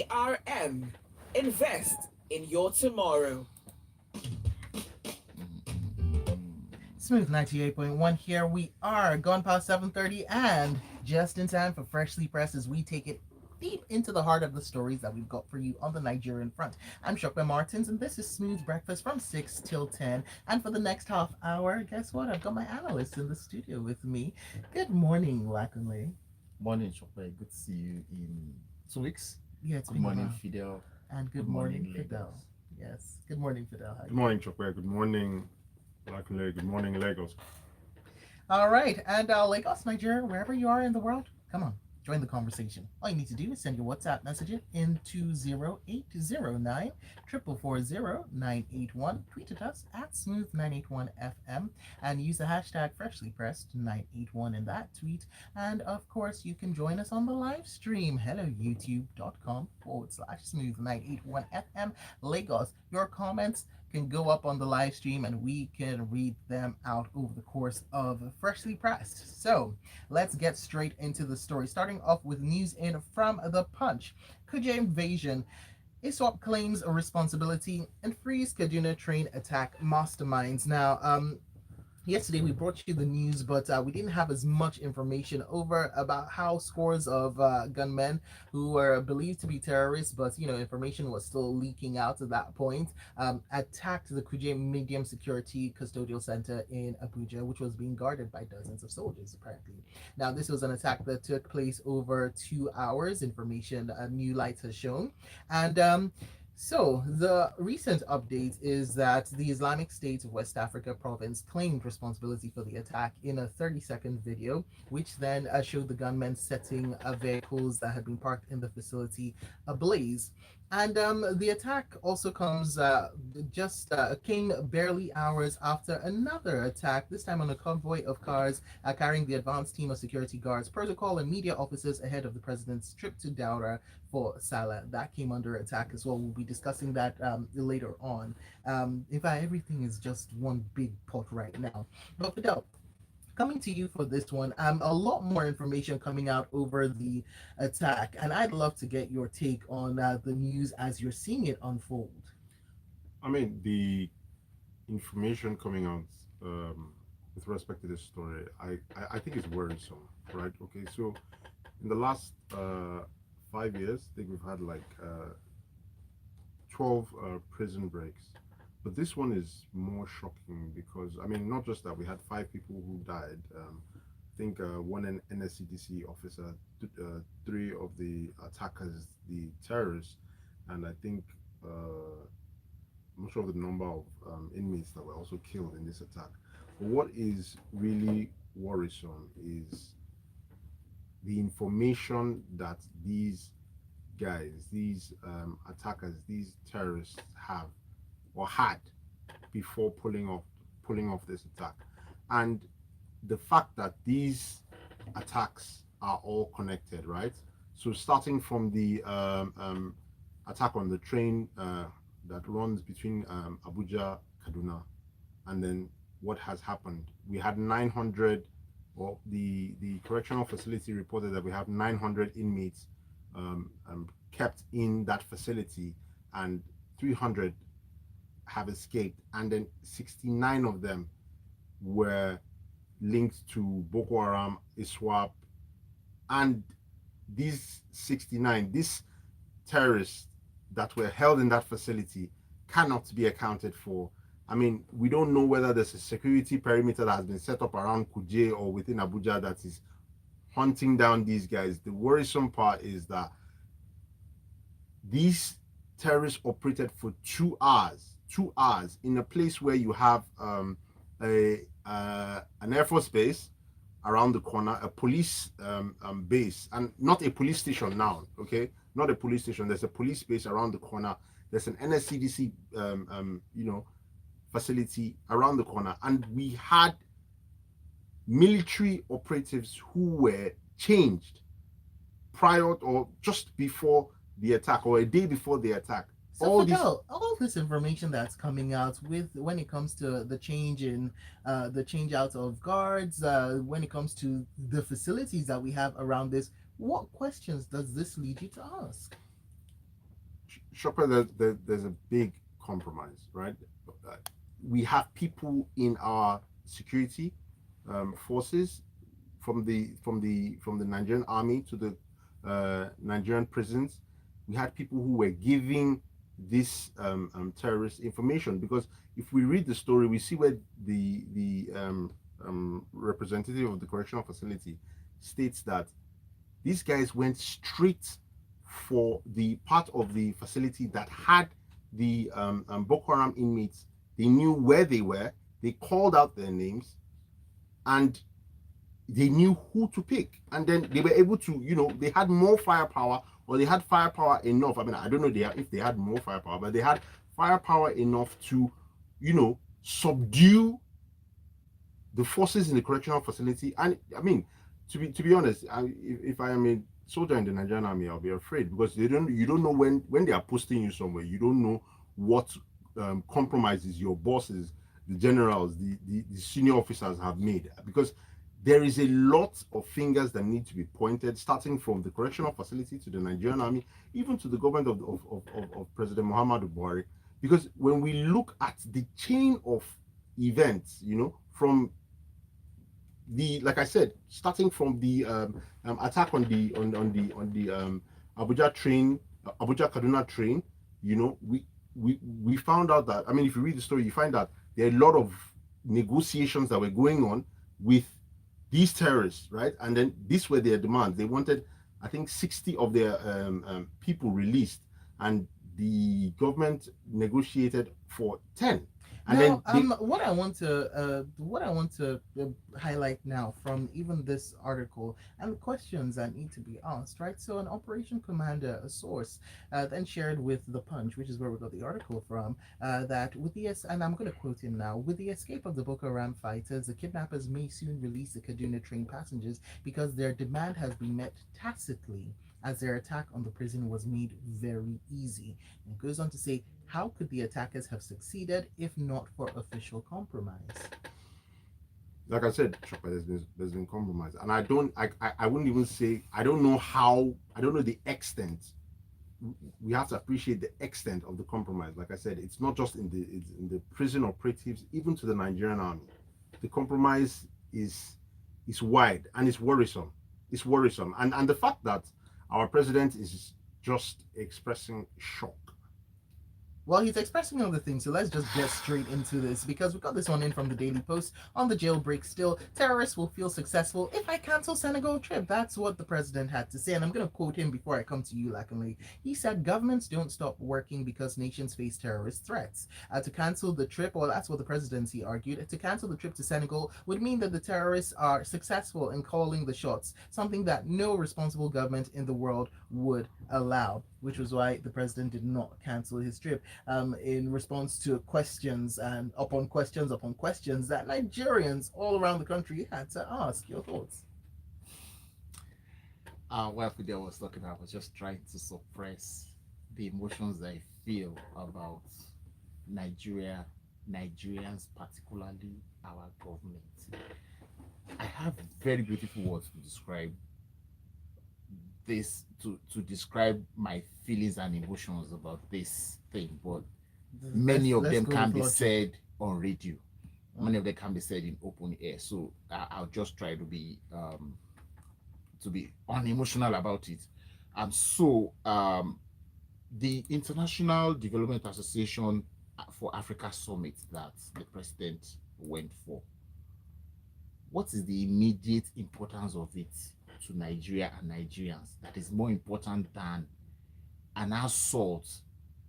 IRM. Invest in your tomorrow. Smooth 98.1 here. We are gone past 7:30 and just in time for Freshly Pressed as we take it deep into the heart of the stories that we've got for you on the Nigerian front. I'm Shokwe Martins and this is Smooth Breakfast from 6 till 10. And for the next half hour, guess what? I've got my analyst in the studio with me. Good morning, Lakunle. Morning, Chopper. Good to see you in 2 weeks. Yeah, it's Good been a morning, while. Fidel. And good Good morning, morning, Fidel. Lagos. Yes. Good morning, Fidel. How Good you morning, Chokwe. Good morning, Lakule. Good morning, Lagos. All right, and Lagos, Nigeria, wherever you are in the world, come on, join the conversation. All you need to do is send your WhatsApp message into 0809 440 Tweet at us at Smooth981FM and use the hashtag FreshlyPressed981 in that tweet. And of course, you can join us on the live stream. Hello, youtube.com/Smooth981FM Lagos. Your comments can go up on the live stream and we can read them out over the course of Freshly Pressed. So let's get straight into the story. Starting off with news in from the Punch. Kuje invasion. ISWAP claims a responsibility and frees Kaduna train attack masterminds. Now, yesterday we brought you the news, but we didn't have as much information over about how scores of gunmen who were believed to be terrorists, but information was still leaking out at that point, attacked the Kuje Medium Security Custodial Center in Abuja, which was being guarded by dozens of soldiers apparently. Now this was an attack that took place over 2 hours. Information New Light has shown, and so, the recent update is that the Islamic State of West Africa province claimed responsibility for the attack in a 30-second video, which then showed the gunmen setting vehicles that had been parked in the facility ablaze. And the attack also came barely hours after another attack, this time on a convoy of cars carrying the advanced team of security guards, protocol, and media officers ahead of the president's trip to Daura for Salah. That came under attack as well. We'll be discussing that later on. In fact, everything is just one big pot right now. But Fidel, coming to you for this one, a lot more information coming out over the attack, and I'd love to get your take on the news as you're seeing it unfold. I mean, the information coming out with respect to this story, I think it's worrisome, right? Okay, so in the last 5 years, I think we've had like 12 prison breaks. But this one is more shocking because, I mean, not just that we had 5 people who died. I think one NSCDC officer, three of the attackers, the terrorists, and I think I'm not sure of the number of inmates that were also killed in this attack. But what is really worrisome is the information that these guys, these attackers, these terrorists have or had before pulling off this attack, and the fact that these attacks are all connected, right? So starting from the attack on the train that runs between Abuja, Kaduna, and then what has happened? We had 900, or the correctional facility reported that we have 900 inmates kept in that facility, and 300 have escaped, and then 69 of them were linked to Boko Haram, ISWAP, and these terrorists that were held in that facility cannot be accounted for. I mean, we don't know whether there's a security perimeter that has been set up around Kuje or within Abuja that is hunting down these guys. The worrisome part is that these terrorists operated for 2 hours in a place where you have an Air Force base around the corner, a police base, and not a police station now, okay? Not a police station. There's a police base around the corner. There's an NSCDC, facility around the corner. And we had military operatives who were changed prior or just before the attack or a day before the attack. So Fidel, all this information that's coming out with when it comes to the change in the change out of guards, when it comes to the facilities that we have around this, what questions does this lead you to ask? Shopper, there's a big compromise, right? Uh, We have people in our security forces, from the Nigerian army to the Nigerian prisons. We had people who were giving this terrorist information, because if we read the story, we see where the representative of the correctional facility states that these guys went straight for the part of the facility that had the Boko Haram inmates. They knew where they were. They called out their names, and they knew who to pick. And then they were able to, they had more firepower, or they had firepower enough. I mean, I don't know if they had more firepower, but they had firepower enough to, subdue the forces in the correctional facility. And I mean, to be honest, if I am a soldier in the Nigerian army, I'll be afraid, because you don't know when they are posting you somewhere. You don't know what compromises your bosses, the generals, the senior officers have made, because there is a lot of fingers that need to be pointed, starting from the correctional facility to the Nigerian army, even to the government of President Muhammadu Buhari. Because when we look at the chain of events, from like I said, starting from the attack on the Abuja train, Abuja Kaduna train, we found out that, I mean, if you read the story, you find that there are a lot of negotiations that were going on with these terrorists, right? And then these were their demands. They wanted, I think, 60 of their people released, and the government negotiated for 10. And now, then what I want to highlight now from even this article and the questions that need to be asked, right? So, an operation commander, a source, then shared with the Punch, which is where we got the article from, that and I'm going to quote him now: with the escape of the Boko Haram fighters, the kidnappers may soon release the Kaduna train passengers because their demand has been met tacitly, as their attack on the prison was made very easy. And it goes on to say, how could the attackers have succeeded if not for official compromise? like I said, there's been compromise, and I wouldn't even say, I don't know the extent. We have to appreciate the extent of the compromise. Like I said, it's not just in the prison operatives, even to the Nigerian army. The compromise is wide, and it's worrisome. It's worrisome, and the fact that our president is just expressing shock. Well, he's expressing other things, so let's just get straight into this, because we got this one in from the Daily Post. On the jailbreak still, terrorists will feel successful if I cancel Senegal trip. That's what the president had to say, and I'm going to quote him before I come to you, Lakanle. He said, governments don't stop working because nations face terrorist threats. To cancel the trip, or that's what the presidency argued, to cancel the trip to Senegal would mean that the terrorists are successful in calling the shots, something that no responsible government in the world would allow, which was why the president did not cancel his trip. In response to questions and upon questions that Nigerians all around the country had to ask. Your thoughts? While Fidel was talking, I was just trying to suppress the emotions I feel about Nigerians, particularly our government. I have very beautiful words to describe this, to describe my feelings and emotions about this thing, but many of them can be said on radio. Many of them can be said in open air. So I'll just try to be unemotional about it. The International Development Association for Africa Summit that the president went for, what is the immediate importance of it to Nigeria and Nigerians that is more important than an assault,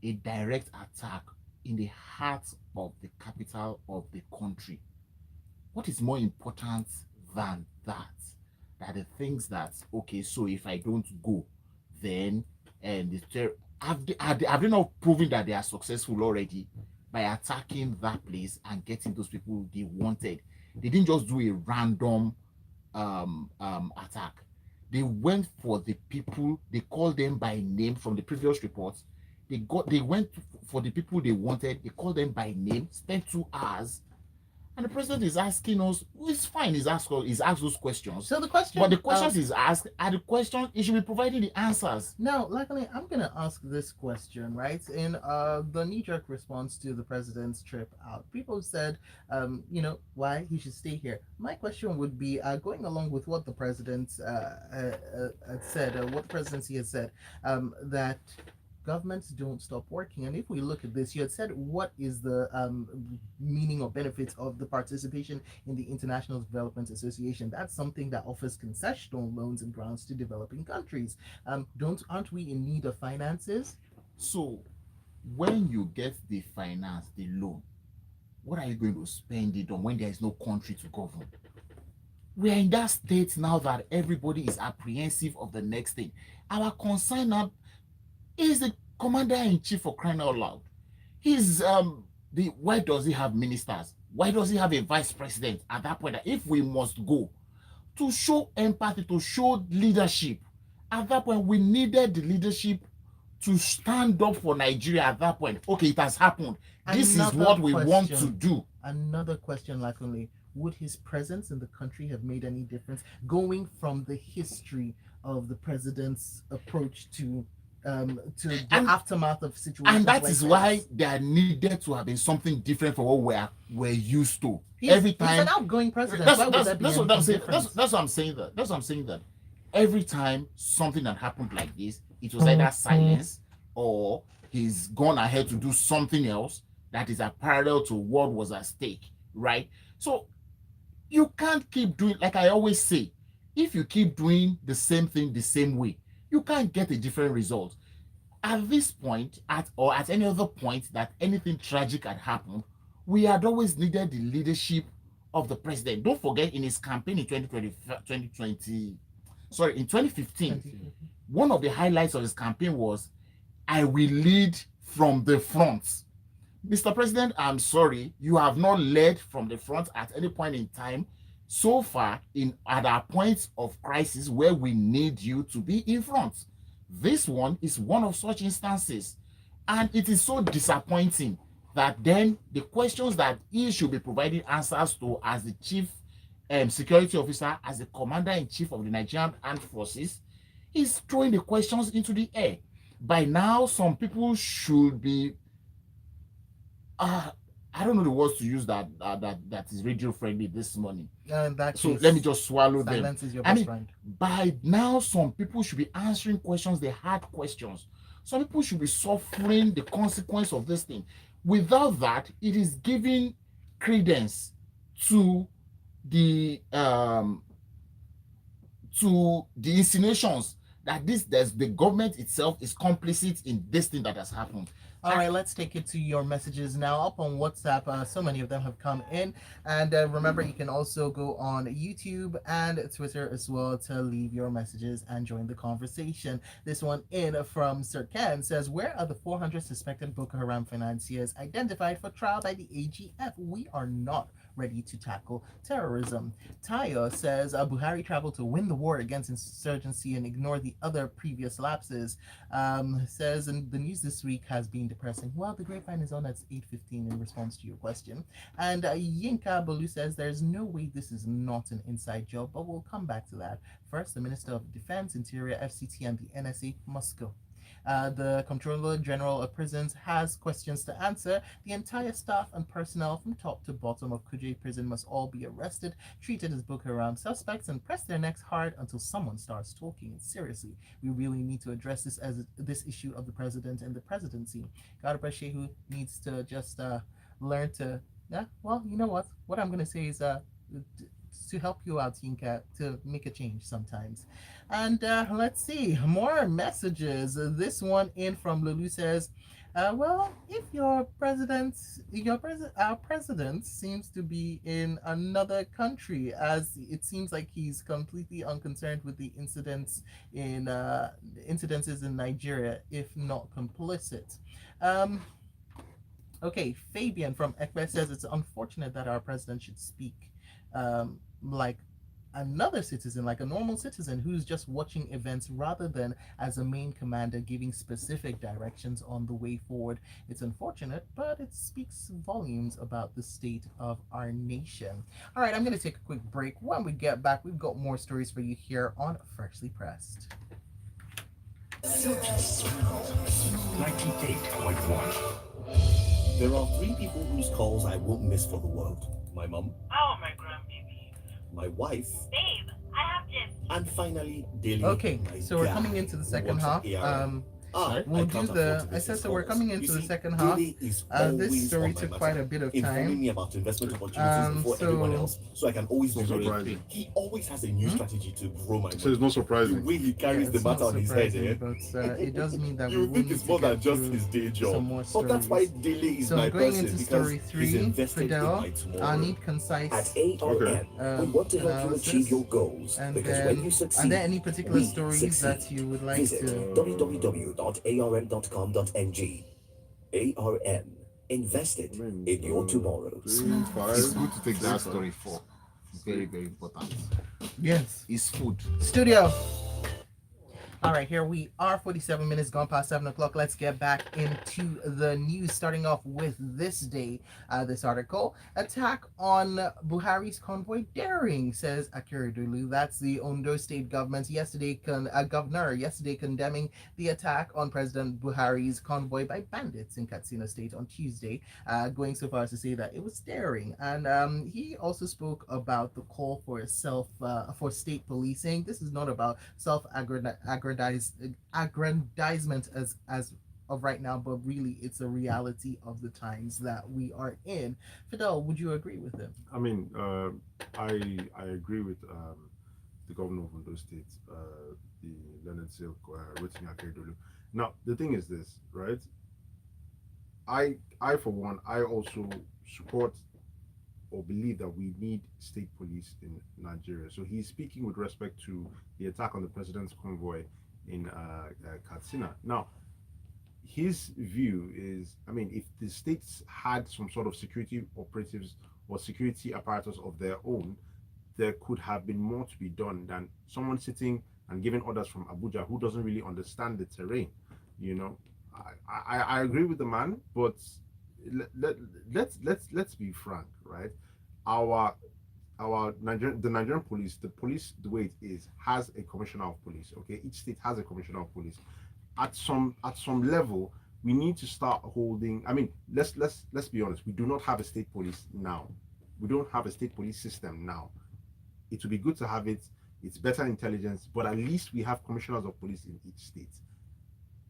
a direct attack in the heart of the capital of the country? What is more important than that? That the things that, okay, so if I don't go, then have they not proven that they are successful already by attacking that place and getting those people they wanted? They didn't just do a random attack. They went for the people, they called them by name from the previous reports. They went for the people they wanted, they called them by name, spent 2 hours, And the president is asking us, it's fine, he's asked those questions. So the question, But the questions he's asked are the questions he should be providing the answers. now, luckily, I'm gonna ask this question, right? In the knee-jerk response to the president's trip out, people said, why he should stay here. My question would be, going along with what the president had said, what the presidency has said, that governments don't stop working. And if we look at this, you had said, what is the meaning or benefits of the participation in the International Development Association? That's something that offers concessional loans and grants to developing countries. Aren't we in need of finances? So when you get the finance, the loan, what are you going to spend it on when there is no country to govern? We are in that state now that everybody is apprehensive of the next thing. Our concern now is the commander-in-chief, for crying out loud. Why does he have ministers? Why does he have a vice president at that point? If we must go to show empathy, to show leadership, at that point we needed the leadership to stand up for Nigeria at that point. Okay, it has happened. This is what we want to do. Another question, Lakunle. Would his presence in the country have made any difference? Going from the history of the president's approach to the aftermath of situations, and that like is this. why there needed to have been something different from what we're used to. He's an outgoing president. Why would that be that's what I'm saying. difference? That's what I'm saying. That's what I'm saying. That every time something that happened like this, it was either silence or he's gone ahead to do something else that is a parallel to what was at stake, right? So you can't keep doing, like I always say, if you keep doing the same thing the same way, you can't get a different result. At this point, or at any other point that anything tragic had happened, we had always needed the leadership of the president. Don't forget, in his campaign in 2015, one of the highlights of his campaign was, I will lead from the front. Mr. President, I'm sorry, you have not led from the front at any point in time so far at our points of crisis where we need you to be in front. This one is one of such instances, and it is so disappointing that then the questions that he should be providing answers to as the chief security officer, as the commander-in-chief of the Nigerian Armed Forces, is throwing the questions into the air. By now, some people should be I don't know the words to use that is radio friendly this morning. So let me just swallow them. Silence is your best friend. By now, some people should be answering questions, the hard questions. Some people should be suffering the consequence of this thing. Without that, it is giving credence to the insinuations that the government itself is complicit in this thing that has happened. All right, let's take it to your messages now up on WhatsApp. So many of them have come in. And remember, you can also go on YouTube and Twitter as well to leave your messages and join the conversation. This one in from Sir Ken says, where are the 400 suspected Boko Haram financiers identified for trial by the AGF? We are not ready to tackle terrorism. Tayo says, Buhari traveled to win the war against insurgency and ignore the other previous lapses. Says, and the news this week has been depressing. Well, the grapevine is on at 8:15 in response to your question. And Yinka Bolu says, there's no way this is not an inside job, but we'll come back to that. First, the Minister of Defense, Interior, FCT, and the NSA must go. The Comptroller General of Prisons has questions to answer. The entire staff and personnel from top to bottom of Kuje prison must all be arrested, treated as Boko Haram suspects, and press their necks hard until someone starts talking. Seriously, we really need to address this issue of the president and the presidency. Garba Shehu needs to just learn to, well, you know what? What I'm going to say is to help you out, Yinka, to make a change sometimes. And let's see, more messages. This one in from Lulu says, well, if our president seems to be in another country, as it seems like he's completely unconcerned with the incidences in Nigeria, if not complicit. Okay, Fabian from Ekbe says it's unfortunate that our president should speak like another citizen, like a normal citizen who's just watching events rather than as a main commander giving specific directions on the way forward. It's unfortunate, but it speaks volumes about the state of our nation. All right, I'm going to take a quick break. When we get back, we've got more stories for you here on Freshly Pressed. Silky Smooth 98.1. There are three people whose calls I won't miss for the world. My mum. Oh, my grandbaby. My wife. Babe, I have this. And finally, Daily. Okay, so we're coming into the second half. We'll do the. I said so. We're coming into the second half. This story took quite a bit of informing me time. about investment opportunities before everyone else, so I can always It's be not ready. surprising. He always has a new strategy to grow my So it's money. not The surprising. way he carries Yeah, the it's matter not on his head, surprising, but it does mean that we you will think need it's to more than get just through his day job. some more But that's why stories. Daily is So my going person into because story he's 3, invested in Fidel, my tomorrow. I need concise At ARN, we want to help you analysis, achieve your goals and because then when you succeed, are there any particular we stories succeed. that you would like Visit to? www.arn.com.ng. ARN, invested I mean, in your tomorrow. 3, 5. It's good to take that 3, story for. Very, very important. Yes, It's food. studio. All right, here we are, 47 minutes gone past 7 o'clock. Let's get back into the news, starting off with this day. This article, attack on Buhari's convoy daring, says Akeredolu. That's the Ondo state government governor yesterday condemning the attack on President Buhari's convoy by bandits in Katsina State on Tuesday, going so far as to say that it was daring. And he also spoke about the call for for state policing. This is not about aggrandizement as of right now, but really it's a reality of the times that we are in. Fidel, would you agree with him? I mean, I agree with the governor of Ondo State, the Leonard Silk, Rotimi Akeredolu. Now, the thing is this, right? I for one, I also support or believe that we need state police in Nigeria. So he's speaking with respect to the attack on the president's convoy in Katsina. Now, his view is, I mean, if the states had some sort of security operatives or security apparatus of their own, there could have been more to be done than someone sitting and giving orders from Abuja who doesn't really understand the terrain. You know, I agree with the man, but let's be frank, right? Our the Nigerian police, the way it is, has a commissioner of police. Okay, each state has a commissioner of police. At some level, we need to start holding. I mean, let's be honest. We do not have a state police now. We don't have a state police system now. It would be good to have it. It's better intelligence, but at least we have commissioners of police in each state.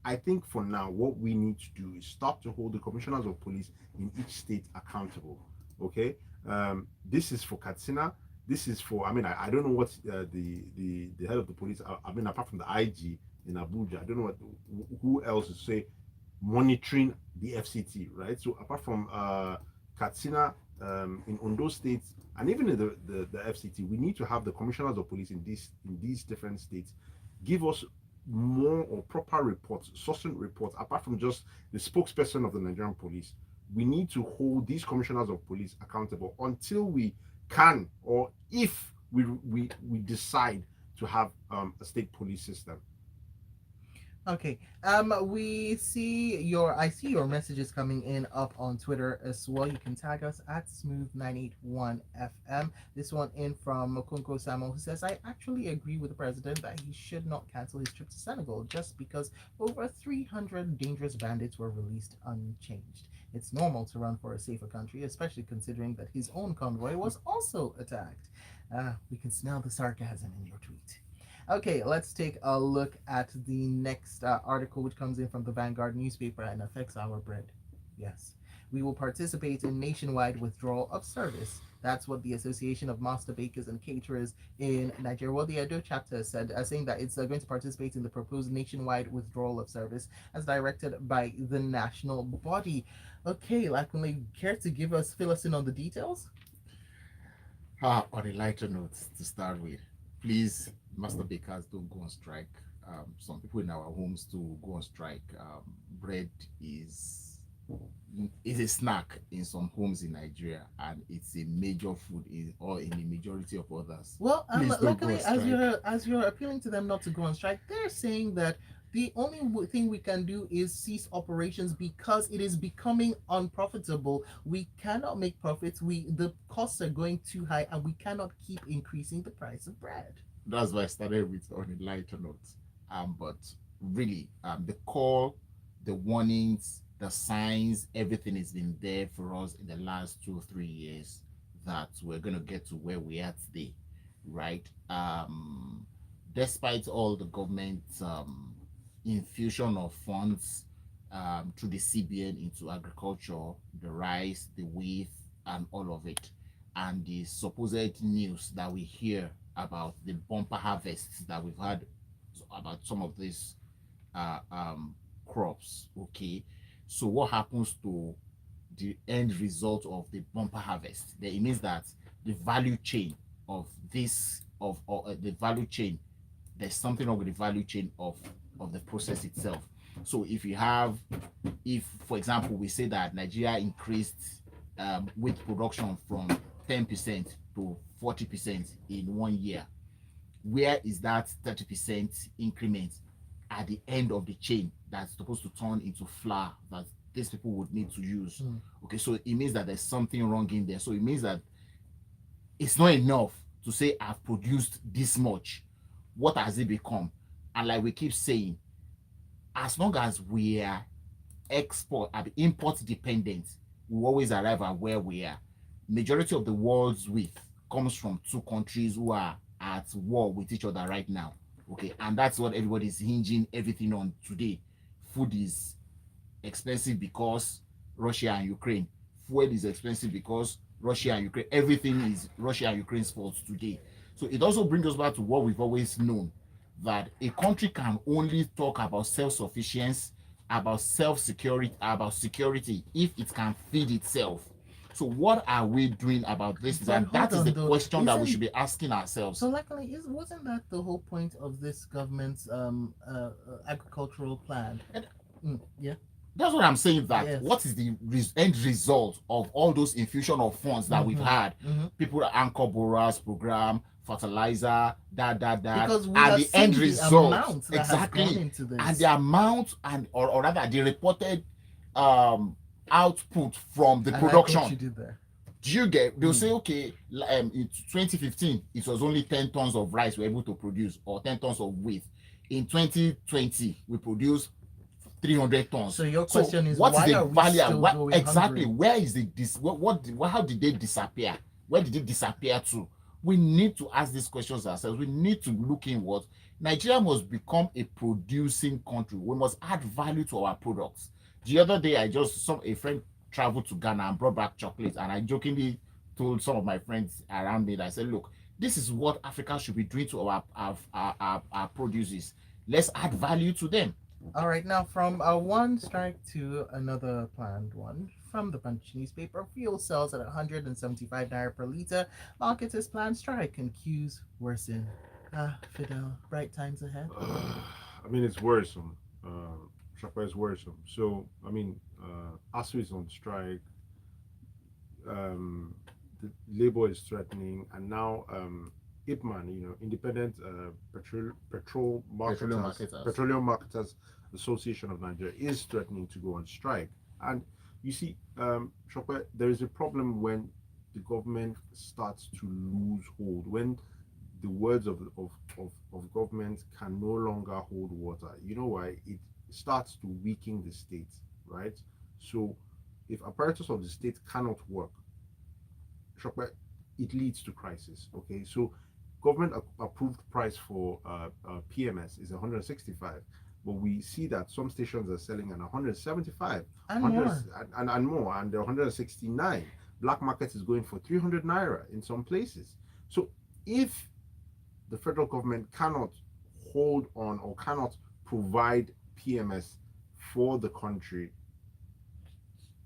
I think for now, what we need to do is start to hold the commissioners of police in each state accountable. Okay, this is for Katsina. This is for. I mean, I don't know what the head of the police. I mean, apart from the IG in Abuja, I don't know who else is say monitoring the FCT, right? So apart from Katsina, in Ondo State, and even in the FCT, we need to have the commissioners of police in these different states give us more or proper reports, sourcing reports, apart from just the spokesperson of the Nigerian police. We need to hold these commissioners of police accountable until we can, or if we decide to have a state police system. Okay. I see your messages coming in up on Twitter as well. You can tag us at Smooth981FM. This one in from Mokunko Samo, who says, I actually agree with the president that he should not cancel his trip to Senegal just because over 300 dangerous bandits were released unchanged. It's normal to run for a safer country, especially considering that his own convoy was also attacked. We can smell the sarcasm in your tweet. Okay, let's take a look at the next article, which comes in from the Vanguard newspaper and affects our bread. Yes. We will participate in nationwide withdrawal of service. That's what the Association of Master Bakers and Caterers in Nigeria, well, the Edo chapter said, saying that it's going to participate in the proposed nationwide withdrawal of service as directed by the national body. Okay, Lakunle, care to fill us in on the details? On a lighter note to start with, please, master bakers, don't go on strike. Some people in our homes to go on strike. Bread is is a snack in some homes in Nigeria, and it's a major food or in the majority of others. Well, Please don't go luckily, on strike. as you're appealing to them not to go on strike, they're saying that the only thing we can do is cease operations because it is becoming unprofitable. We cannot make profits. The costs are going too high, and we cannot keep increasing the price of bread. That's why I started with on a lighter note. But really, the call, the warnings, the signs, everything has been there for us in the last 2 or 3 years that we're gonna get to where we are today, right? Despite all the government infusion of funds through the CBN into agriculture, the rice, the wheat, and all of it, and the supposed news that we hear about the bumper harvests that we've had about some of these uh, um, crops. Okay, so what happens to the end result of the bumper harvest? Then it means that the value chain of this of the value chain, there's something wrong with the value chain of the process itself. So if for example we say that Nigeria increased wheat production from 10% to 40% in 1 year, where is that 30% increment at the end of the chain that's supposed to turn into flour that these people would need to use? Okay, so it means that there's something wrong in there. So it means that it's not enough to say I've produced this much. What has it become? And like we keep saying, as long as we are import dependent, we always arrive at where we are. Majority of the world's wheat comes from two countries who are at war with each other right now. Okay, and that's what everybody's hinging everything on today. Food is expensive because Russia and Ukraine. Fuel is expensive because Russia and Ukraine. Everything is Russia and Ukraine's fault today. So it also brings us back to what we've always known, that a country can only talk about self-sufficiency, about self-security, about security if it can feed itself. So what are we doing about this? But And that is hold the on, though. question that we Isn't- should be asking ourselves. So, luckily, wasn't that the whole point of this government's agricultural plan? Yeah. That's what I'm saying. That Yes. what is the end result of all those infusion of funds that we've had? People anchor borers program, fertilizer, Because we and have the end seen the result amount that has gone into this. and the amount or rather the reported output from the I like production. what you did there. Do you get? They'll say, okay, in 2015 it was only 10 tons of rice we were able to produce, or 10 tons of wheat. In 2020 we produced 300 tons. So your question is, what why is the are we value? still going Exactly. hungry? Where is how did they disappear? Where did it disappear to? We need to ask these questions ourselves. We need to look inward. Nigeria must become a producing country. We must add value to our products. The other day, a friend traveled to Ghana and brought back chocolate, and I jokingly told some of my friends around me that I said, look, this is what Africa should be doing to our produces. Let's add value to them. All right, now from one strike to another planned one. From the Punch newspaper, fuel sells at 175 naira per liter. Marketers plan strike and queues worsen. Fidel, bright times ahead. I mean, it's worrisome. Shopper is worrisome. So, I mean, ASU is on strike. The labor is threatening, and now IPMAN, Independent Petroleum Marketers Association of Nigeria, is threatening to go on strike. And you see, Shopper, there is a problem when the government starts to lose hold, when the words of government can no longer hold water. You know why? It starts to weaken the state, right? So if apparatus of the state cannot work, it leads to crisis. Okay, so government approved price for PMS is 165, but we see that some stations are selling at 175 and more, and they're 169. Black market is going for 300 naira in some places. So if the federal government cannot hold on or cannot provide PMS for the country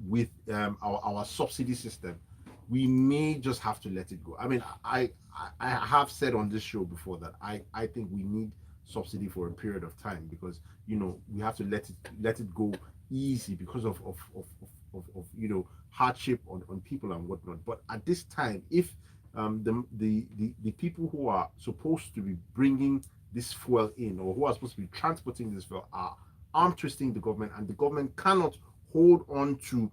with our subsidy system, we may just have to let it go. I mean, I have said on this show before that I think we need subsidy for a period of time, because we have to let it go easy because of of hardship on people and whatnot. But at this time, if the people who are supposed to be bringing this fuel in, or who are supposed to be transporting this fuel, are arm twisting the government, and the government cannot hold on to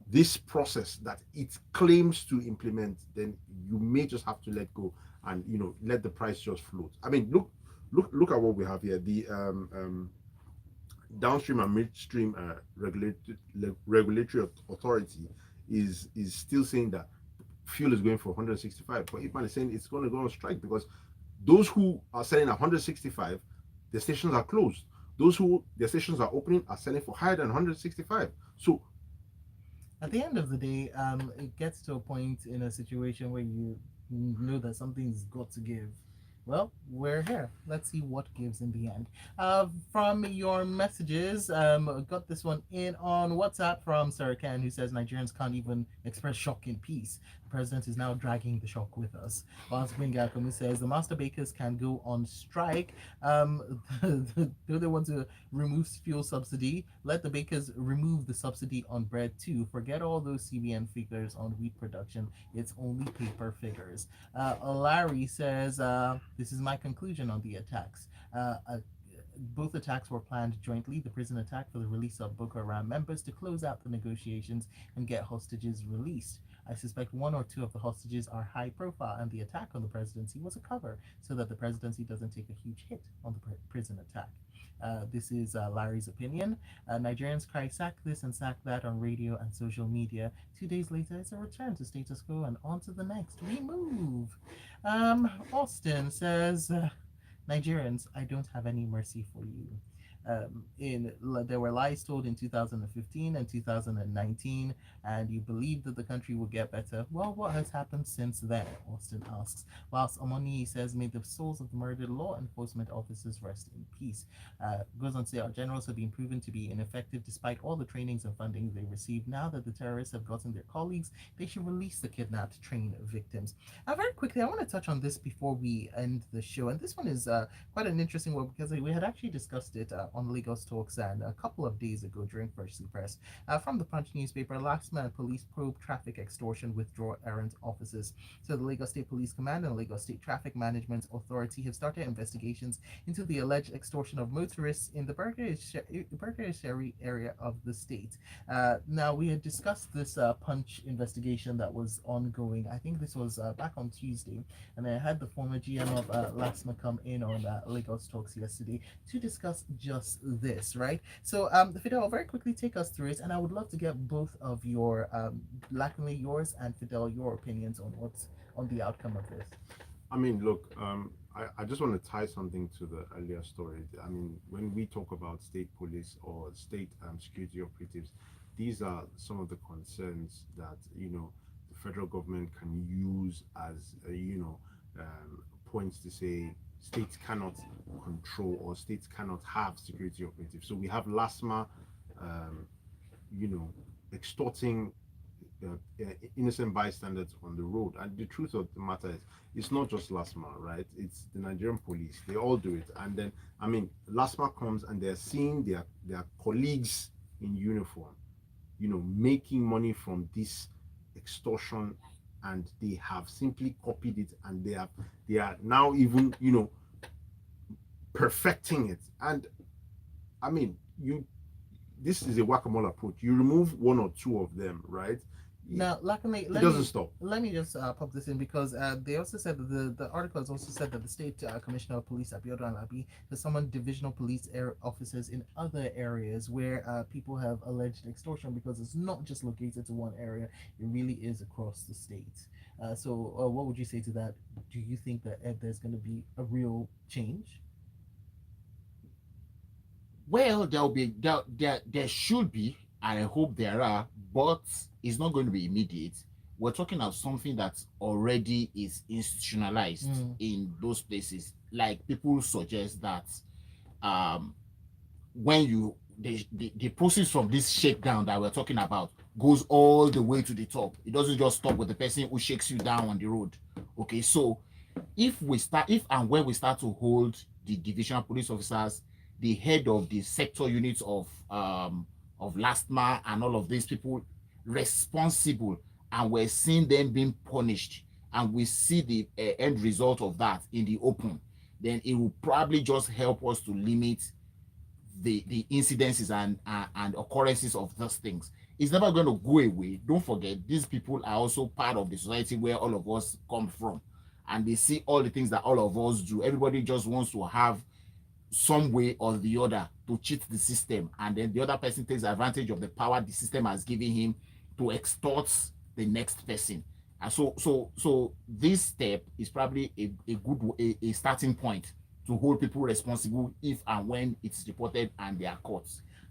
this process that it claims to implement, then you may just have to let go and let the price just float. I mean, look at what we have here. The downstream and midstream regulatory authority is still saying that fuel is going for 165, but Ipman is saying it's going to go on strike because those who are selling at 165, the stations are closed. Those who their stations are opening are selling for higher than 165. So at the end of the day, it gets to a point in a situation where you know that something's got to give. Well, we're here. Let's see what gives in the end. From your messages, got this one in on WhatsApp from Sarah Khan, who says Nigerians can't even express shock in peace. The president is now dragging the shock with us. Whilst Benga Komu says the master bakers can go on strike. Do they want to remove fuel subsidy? Let the bakers remove the subsidy on bread too. Forget all those CBN figures on wheat production. It's only paper figures. Larry says, this is my conclusion on the attacks. Both attacks were planned jointly. The prison attack for the release of Boko Haram members to close out the negotiations and get hostages released. I suspect one or two of the hostages are high profile, and the attack on the presidency was a cover so that the presidency doesn't take a huge hit on the prison attack. This is Larry's opinion. Nigerians cry sack this and sack that on radio and social media. 2 days later, it's a return to status quo and on to the next. We move. Austin says, Nigerians, I don't have any mercy for you. There were lies told in 2015 and 2019, and you believed that the country would get better. Well, what has happened since then? Austin asks. Whilst Omoni says, may the souls of the murdered law enforcement officers rest in peace. Goes on to say, our generals have been proven to be ineffective despite all the trainings and funding they received. Now that the terrorists have gotten their colleagues, they should release the kidnapped, trained victims. Very quickly, I want to touch on this before we end the show, and this one is quite an interesting one because we had actually discussed it on Lagos Talks and a couple of days ago during Freshly Pressed. From the Punch newspaper, last month police probe traffic extortion withdraw errant officers. So the Lagos State Police Command and Lagos State Traffic Management Authority have started investigations into the alleged extortion of motorists in the Burger area of the state. Now, we had discussed this Punch investigation that was ongoing. I think this was back on Tuesday, and I had the former GM of LASMA come in on Lagos Talks yesterday to discuss just this, right? So, Fidel, very quickly take us through it, and I would love to get both of your, Lackney, yours, and Fidel, your opinions on what's on the outcome of this. I mean, look, I just want to tie something to the earlier story. I mean, when we talk about state police or state security operatives, these are some of the concerns that the federal government can use as points to say states cannot control or states cannot have security operatives. So we have LASMA, extorting innocent bystanders on the road. And the truth of the matter is, it's not just LASMA, right? It's the Nigerian police. They all do it. And then, I mean, LASMA comes and they're seeing their colleagues in uniform, making money from this extortion, and they have simply copied it, and they are now even perfecting it. And I mean, this is a whack-a-mole approach. You remove one or two of them, right? Now, luckily, it doesn't stop. Let me just pop this in because they also said that the article has also said that the state commissioner of police, Abiodun Alabi, has summoned divisional police officers in other areas where people have alleged extortion, because it's not just located to one area; it really is across the state. So, what would you say to that? Do you think that there's going to be a real change? Well, there should be, and I hope there are, but it's not going to be immediate. We're talking of something that already is institutionalized in those places. Like, people suggest that when the process from this shakedown that we're talking about goes all the way to the top. It doesn't just stop with the person who shakes you down on the road. Okay, so if and when we start to hold the divisional police officers, the head of the sector units of of Last Mile and all of these people responsible, and we're seeing them being punished, and we see the end result of that in the open, then it will probably just help us to limit the incidences and occurrences of those things. It's never going to go away. Don't forget, these people are also part of the society where all of us come from, and they see all the things that all of us do. Everybody just wants to have some way or the other to cheat the system, and then the other person takes advantage of the power the system has given him to extort the next person. And so this step is probably a good a starting point to hold people responsible if and when it's reported and they are caught.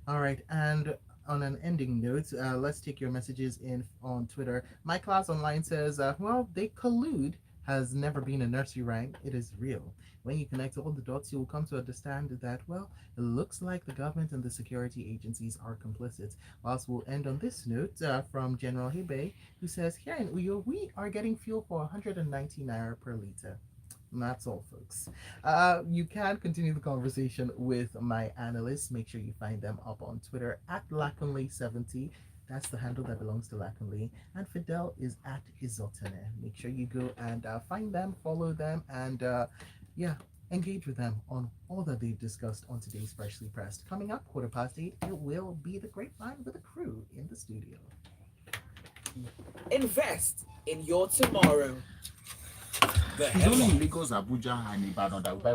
All right, and on an ending note, let's take your messages in on Twitter. My class online says, well, they collude has never been a nursery rhyme. It is real. When you connect all the dots, you will come to understand that, well, it looks like the government and the security agencies are complicit. Whilst we'll end on this note from General Hebe, who says, here in Uyo, we are getting fuel for 190 naira per liter. And that's all, folks. You can continue the conversation with my analysts. Make sure you find them up on Twitter at Laconley70. That's the handle that belongs to Laconley. And Fidel is at Izotene. Make sure you go and find them, follow them, and engage with them on all that they've discussed on today's Freshly Pressed. Coming up, 8:15, it will be the Grapevine with the crew in the studio. Invest in your tomorrow. It's only in Lagos, Abuja, and Ibadan that we buy